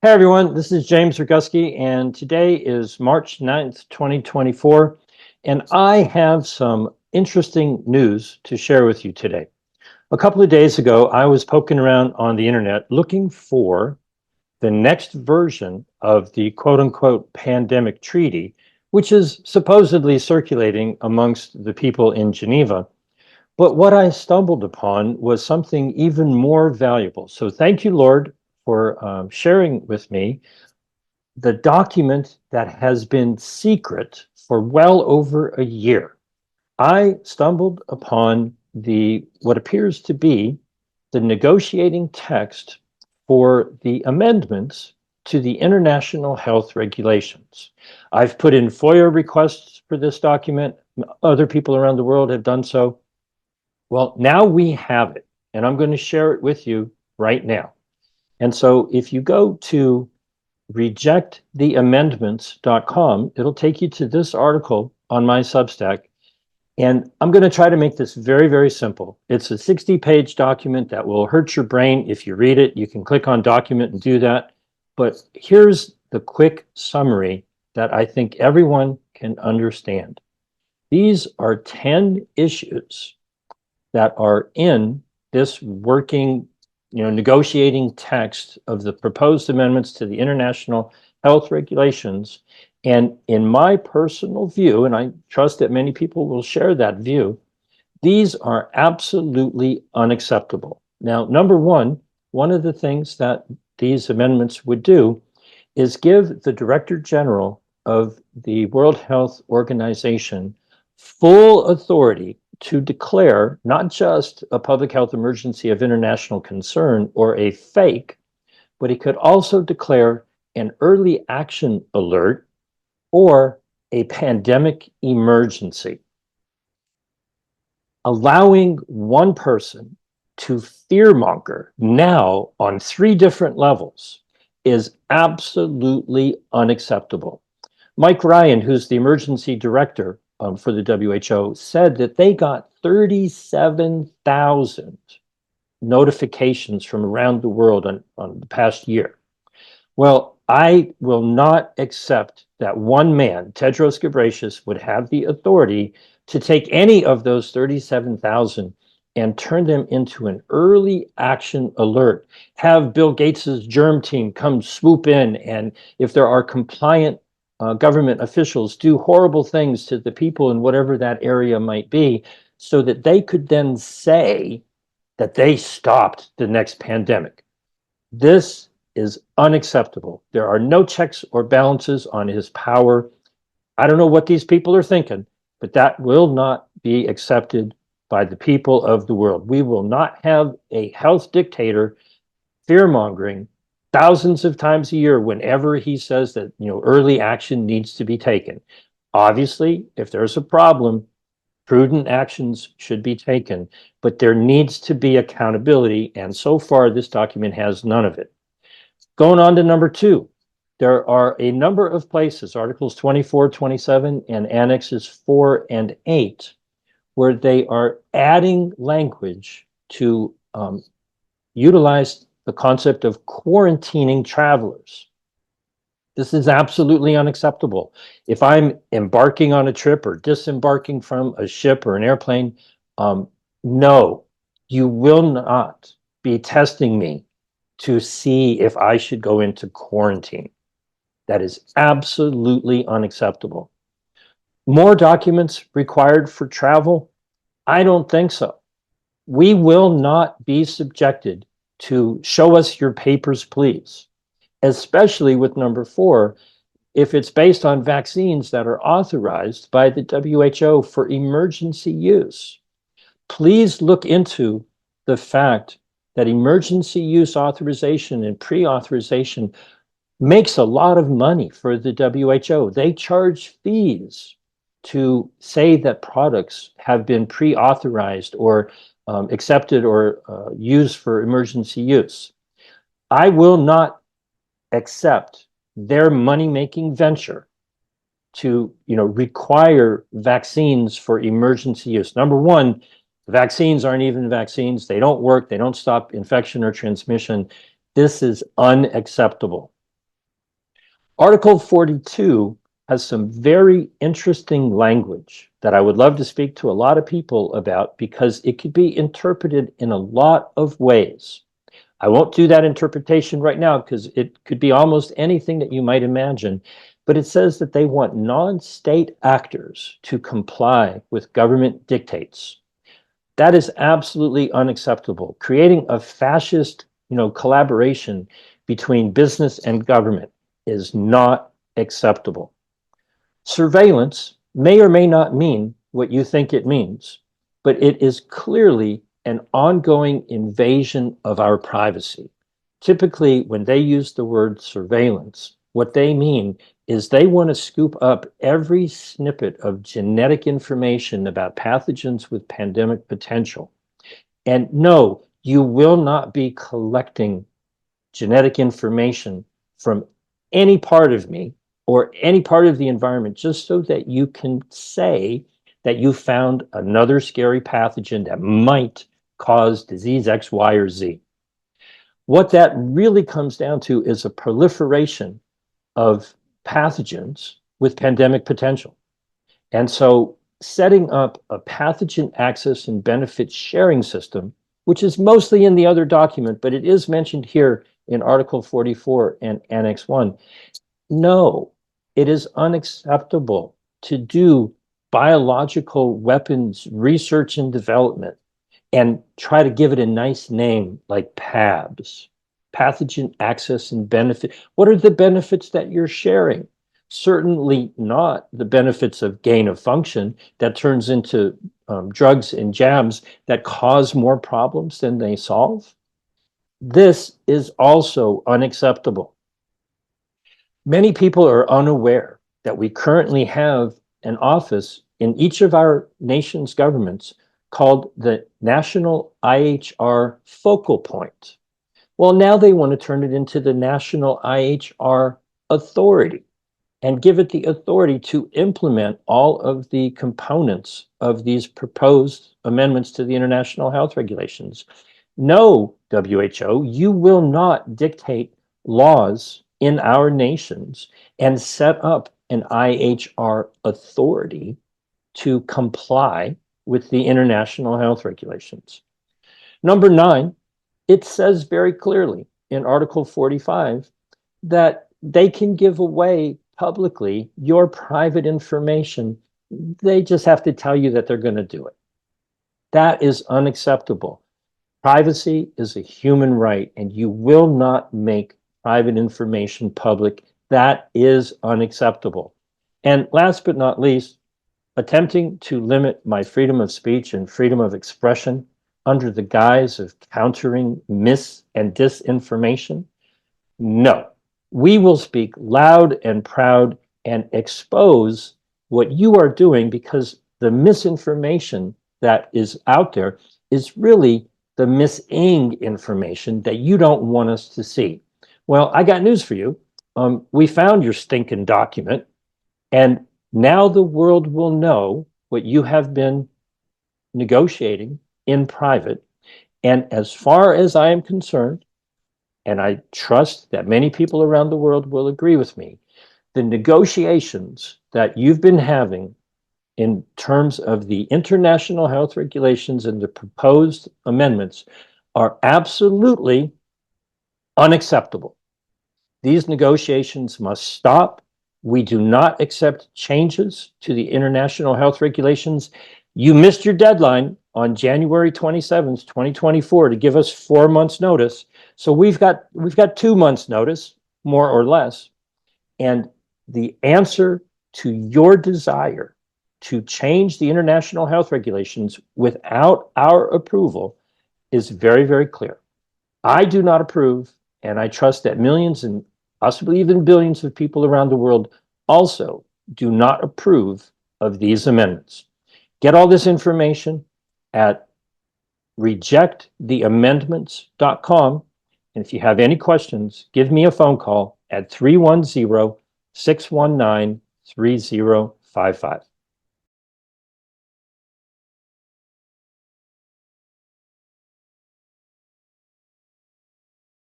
Hey everyone, this is James Roguski, and today is March 9th, 2024, and I have some interesting news to share with you today. A couple of days ago, I was poking around on the internet looking for the next version of the quote unquote pandemic treaty, which is supposedly circulating amongst the people in Geneva. But what I stumbled upon was something even more valuable. So thank you, Lord, for sharing with me the document that has been secret for well over a year. I stumbled upon the what appears to be the negotiating text for the amendments to the international health regulations. I've put in FOIA requests for this document. Other people around the world have done so. Well, now we have it, and I'm going to share it with you right now. And so if you go to rejecttheamendments.com, it'll take you to this article on my Substack. And I'm going to try to make this very, very simple. It's a 60-page document that will hurt your brain if you read it. You can click on document and do that. But here's the quick summary that I think everyone can understand. These are 10 issues that are in this working negotiating text of the proposed amendments to the international health regulations. And in my personal view, and I trust that many people will share that view, these are absolutely unacceptable. Now, number one of the things that these amendments would do is give the Director General of the World Health Organization full authority to declare not just a public health emergency of international concern or a fake, but he could also declare an early action alert or a pandemic emergency. Allowing one person to fearmonger now on three different levels is absolutely unacceptable. Mike Ryan, who's the emergency director for the WHO, said that they got 37,000 notifications from around the world on the past year. Well, I will not accept that one man, Tedros Ghebreyesus, would have the authority to take any of those 37,000 and turn them into an early action alert. Have Bill Gates's germ team come swoop in, and if there are compliant government officials, do horrible things to the people in whatever that area might be, so that they could then say that they stopped the next pandemic. This is unacceptable. There are no checks or balances on his power. I don't know what these people are thinking, but that will not be accepted by the people of the world. We will not have a health dictator fear-mongering thousands of times a year whenever he says that early action needs to be taken. Obviously, if there's a problem, prudent actions should be taken, but there needs to be accountability, and so far this document has none of it. Going on to number two, there are a number of places, Articles 24, 27, and Annexes 4 and 8, where they are adding language to utilize the concept of quarantining travelers. This is absolutely unacceptable. If I'm embarking on a trip or disembarking from a ship or an airplane, no, you will not be testing me to see if I should go into quarantine. That is absolutely unacceptable. More documents required for travel? I don't think so. We will not be subjected to show us your papers, please, especially with number 4, if it's based on vaccines that are authorized by the WHO for emergency use. Please look into the fact that emergency use authorization and pre-authorization makes a lot of money for the WHO. They charge fees to say that products have been pre-authorized or accepted or used for emergency use. I will not accept their money-making venture to require vaccines for emergency use. Number one, vaccines aren't even vaccines. They don't work. They don't stop infection or transmission. This is unacceptable. Article 42 has some very interesting language that I would love to speak to a lot of people about because it could be interpreted in a lot of ways. I won't do that interpretation right now because it could be almost anything that you might imagine, but it says that they want non-state actors to comply with government dictates. That is absolutely unacceptable. Creating a fascist, collaboration between business and government is not acceptable. Surveillance may or may not mean what you think it means, but it is clearly an ongoing invasion of our privacy. Typically, when they use the word surveillance, what they mean is they want to scoop up every snippet of genetic information about pathogens with pandemic potential. And no, you will not be collecting genetic information from any part of me or any part of the environment just so that you can say that you found another scary pathogen that might cause disease X, Y, or Z. What that really comes down to is a proliferation of pathogens with pandemic potential. And so setting up a pathogen access and benefit sharing system, which is mostly in the other document, but it is mentioned here in Article 44 and Annex 1. No, it is unacceptable to do biological weapons research and development and try to give it a nice name like PABs, pathogen access and benefit. What are the benefits that you're sharing? Certainly not the benefits of gain of function that turns into drugs and jabs that cause more problems than they solve. This is also unacceptable. Many people are unaware that we currently have an office in each of our nation's governments called the National IHR Focal Point. Well, now they want to turn it into the National IHR Authority and give it the authority to implement all of the components of these proposed amendments to the international health regulations. No, WHO, you will not dictate laws in our nations and set up an IHR authority to comply with the international health regulations. Number 9, it says very clearly in Article 45 that they can give away publicly your private information. They just have to tell you that they're going to do it. That is unacceptable. Privacy is a human right, and you will not make private information public. That is unacceptable. And last but not least, attempting to limit my freedom of speech and freedom of expression under the guise of countering mis and disinformation? No. We will speak loud and proud and expose what you are doing, because the misinformation that is out there is really the missing information that you don't want us to see. Well, I got news for you. We found your stinking document, and now the world will know what you have been negotiating in private. And as far as I am concerned, and I trust that many people around the world will agree with me, the negotiations that you've been having in terms of the international health regulations and the proposed amendments are absolutely unacceptable. These negotiations must stop. We do not accept changes to the international health regulations. You missed your deadline on January 27th, 2024 to give us 4 months notice. So we've got 2 months notice, more or less. And the answer to your desire to change the international health regulations without our approval is very, very clear. I do not approve, and I trust that millions and possibly even billions of people around the world also do not approve of these amendments. Get all this information at rejecttheamendments.com. And if you have any questions, give me a phone call at 310-619-3055.